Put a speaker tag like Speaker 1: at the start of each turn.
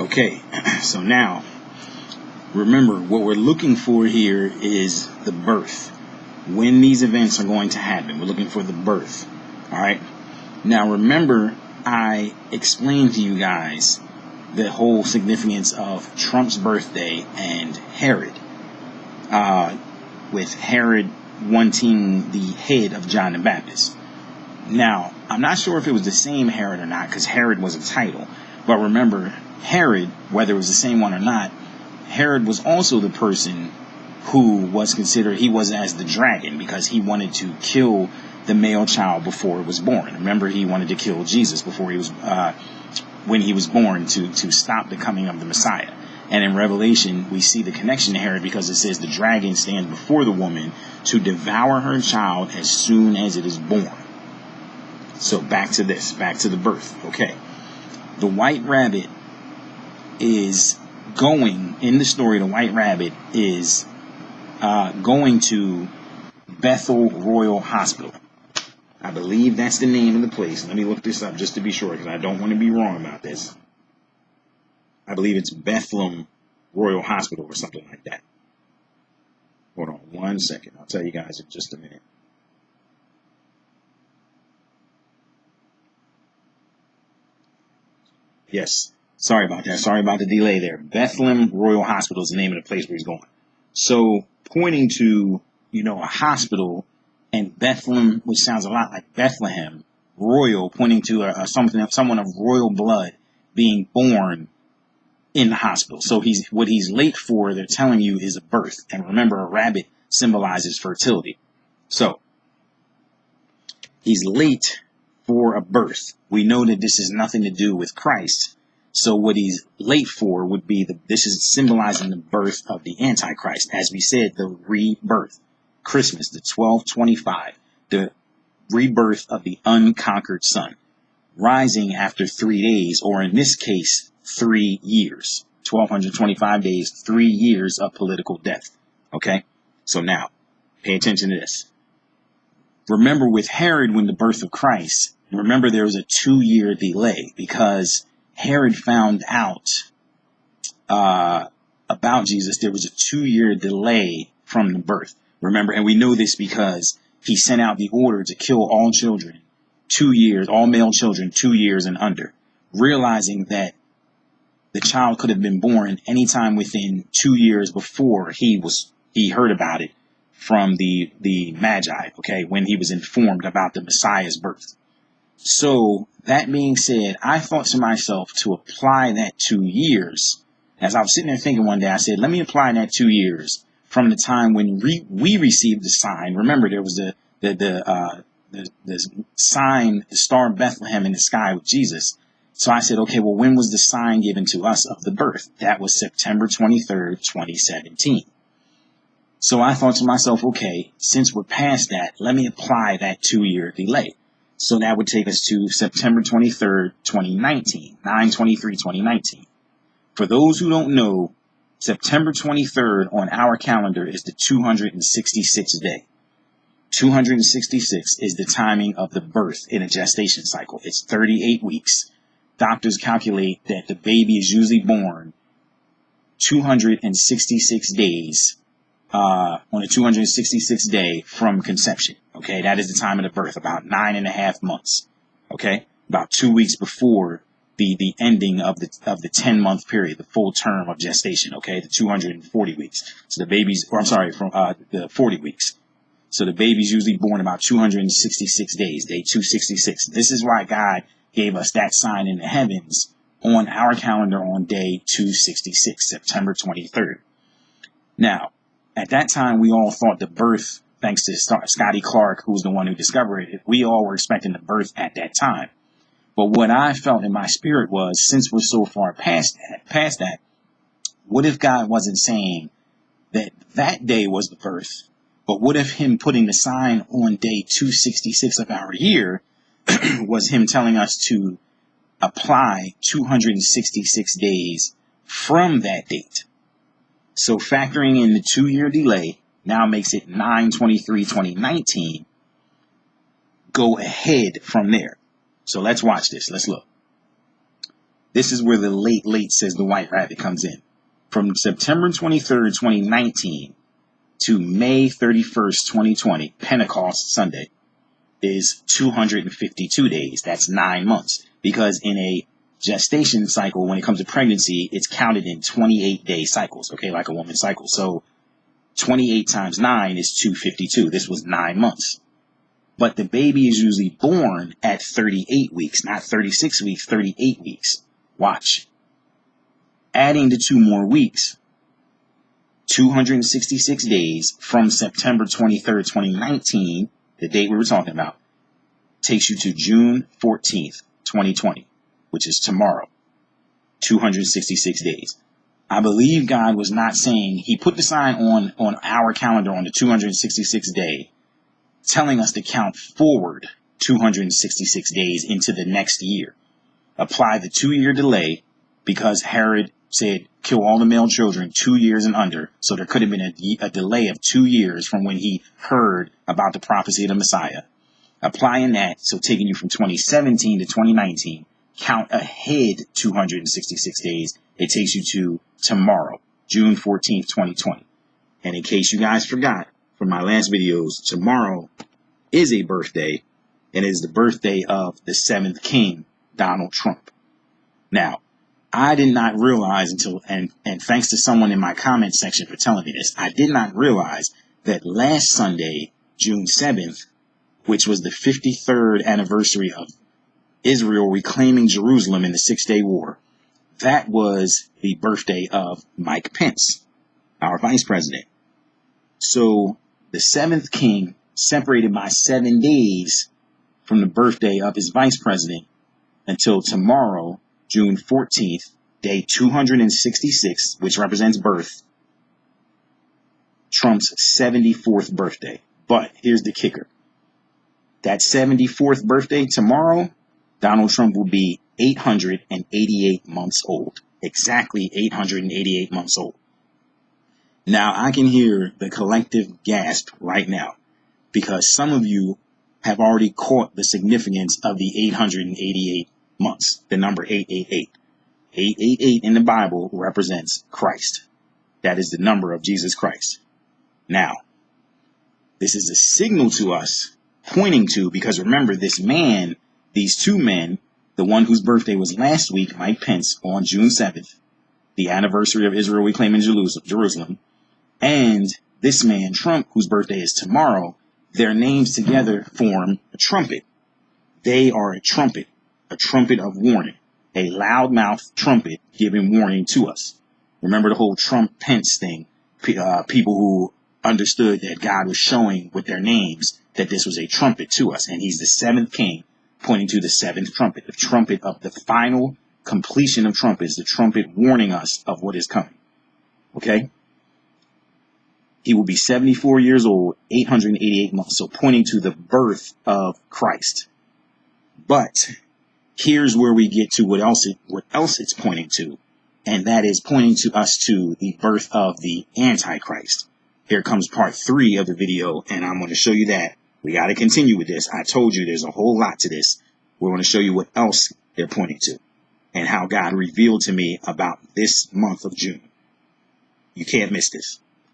Speaker 1: Okay, so now, remember, what we're looking for here is the birth. When these events are going to happen, we're looking for the birth. All right. Now, remember, I explained to you guys the whole significance of Trump's birthday and Herod, with Herod wanting the head of John the Baptist. Now, I'm not sure if it was the same Herod or not, because Herod was a title. But remember, Herod, whether it was the same one or not, Herod was also the person who was considered, he was as the dragon, because he wanted to kill the male child before it was born. Remember, he wanted to kill Jesus before he was, when he was born, to stop the coming of the Messiah. And in Revelation, we see the connection to Herod because it says the dragon stands before the woman to devour her child as soon as it is born. So back to this, back to the birth. Okay. The white rabbit is going, in the story, the white rabbit is going to Bethel Royal Hospital. I believe that's the name of the place. Let me look this up just to be sure, because I don't want to be wrong about this. I believe it's Bethlehem Royal Hospital or something like that. Hold on 1 second. I'll tell you guys in just a minute. Yes. Sorry about that. Sorry about the delay there. Bethlehem Royal Hospital is the name of the place where he's going. So pointing to, a hospital, and Bethlehem, which sounds a lot like Bethlehem, royal, pointing to someone of royal blood being born in the hospital. So what he's late for, they're telling you, is a birth. And remember, a rabbit symbolizes fertility. So he's late for a birth. We know that this has nothing to do with Christ. So what he's late for would be this is symbolizing the birth of the Antichrist. As we said, the rebirth. Christmas, the 1225, the rebirth of the unconquered son, rising after 3 days, or in this case, 3 years, 1225 days, 3 years of political death. Okay. So now pay attention to this. Remember with Herod, when the birth of Christ, remember there was a 2-year delay because Herod found out about Jesus. There was a 2-year delay from the birth. Remember, and we know this because he sent out the order to kill all children, 2 years, all male children, 2 years and under, realizing that the child could have been born anytime within 2 years before he heard about it from the Magi, okay, when he was informed about the Messiah's birth. So that being said, I thought to myself to apply that 2 years. As I was sitting there thinking one day, I said, let me apply that 2 years from the time when we received the sign. Remember, there was the sign, the Star of Bethlehem in the sky with Jesus. So I said, okay, well, when was the sign given to us of the birth? That was September 23rd, 2017. So I thought to myself, okay, since we're past that, let me apply that 2-year delay. So that would take us to September 23rd, 2019, 9/23/2019. For those who don't know, September 23rd on our calendar is the 266th day. 266 is the timing of the birth in a gestation cycle. It's 38 weeks. Doctors calculate that the baby is usually born 266 days on a 266th day from conception. Okay, that is the time of the birth, about 9.5 months. Okay, about 2 weeks before the ending of the 10-month period, the full term of gestation. Okay, the 240 weeks. So the baby's, from the 40 weeks. So the baby's usually born about 266 days, day 266. This is why God gave us that sign in the heavens on our calendar on day 266, September 23rd. Now, at that time, we all thought the birth, thanks to Scotty Clark, who was the one who discovered it, we all were expecting the birth at that time. But what I felt in my spirit was, since we're so far past that, what if God wasn't saying that day was the birth? But what if him putting the sign on day 266 of our year was him telling us to apply 266 days from that date? So factoring in the 2-year delay now makes it 9/23/2019. Go ahead from there. So let's watch this. Let's look. This is where the late says the White Rabbit comes in. From September 23rd, 2019 to May 31st, 2020, Pentecost Sunday, is 252 days. That's 9 months. Because in a gestation cycle, when it comes to pregnancy, it's counted in 28-day cycles, okay, like a woman's cycle. So 28 times 9 is 252. This was 9 months. But the baby is usually born at 38 weeks, not 36 weeks, 38 weeks. Watch. Adding the 2 more weeks, 266 days from September 23rd, 2019, the date we were talking about, takes you to June 14th, 2020, which is tomorrow. 266 days. I believe God was not saying, he put the sign on our calendar on the 266th day, telling us to count forward 266 days into the next year. Apply the 2-year delay because Herod said, kill all the male children 2 years and under. So there could have been a delay of 2 years from when he heard about the prophecy of the Messiah. Applying that, so taking you from 2017 to 2019, count ahead 266 days. It takes you to tomorrow, June 14th, 2020. And in case you guys forgot from my last videos, tomorrow is a birthday, and it is the birthday of the 7th king, Donald Trump. Now, I did not realize until, and thanks to someone in my comment section for telling me this, I did not realize that last Sunday, June 7th, which was the 53rd anniversary of Israel reclaiming Jerusalem in the 6-Day War, that was the birthday of Mike Pence, our vice president. So the 7th king, separated by 7 days from the birthday of his vice president until tomorrow, June 14th, day 266, which represents birth, Trump's 74th birthday. But here's the kicker. That 74th birthday tomorrow, Donald Trump will be 888 months old. Exactly 888 months old. Now, I can hear the collective gasp right now because some of you have already caught the significance of the 888 months, the number 888. 888 in the Bible represents Christ. That is the number of Jesus Christ. Now, this is a signal to us, pointing to, because remember, this man, these 2 men, the one whose birthday was last week, Mike Pence, on June 7th, the anniversary of Israel reclaiming Jerusalem, and this man, Trump, whose birthday is tomorrow, their names together form a trumpet. They are a trumpet of warning, a loudmouth trumpet giving warning to us. Remember the whole Trump-Pence thing, people who understood that God was showing with their names that this was a trumpet to us, and he's the 7th king, pointing to the 7th trumpet, the trumpet of the final completion of trumpets, the trumpet warning us of what is coming. Okay? He will be 74 years old, 888 months, so pointing to the birth of Christ. But here's where we get to what else it's pointing to, and that is pointing to us to the birth of the Antichrist. Here comes part 3 of the video, and I'm going to show you that. We got to continue with this. I told you there's a whole lot to this. We're going to show you what else they're pointing to and how God revealed to me about this month of June. You can't miss this.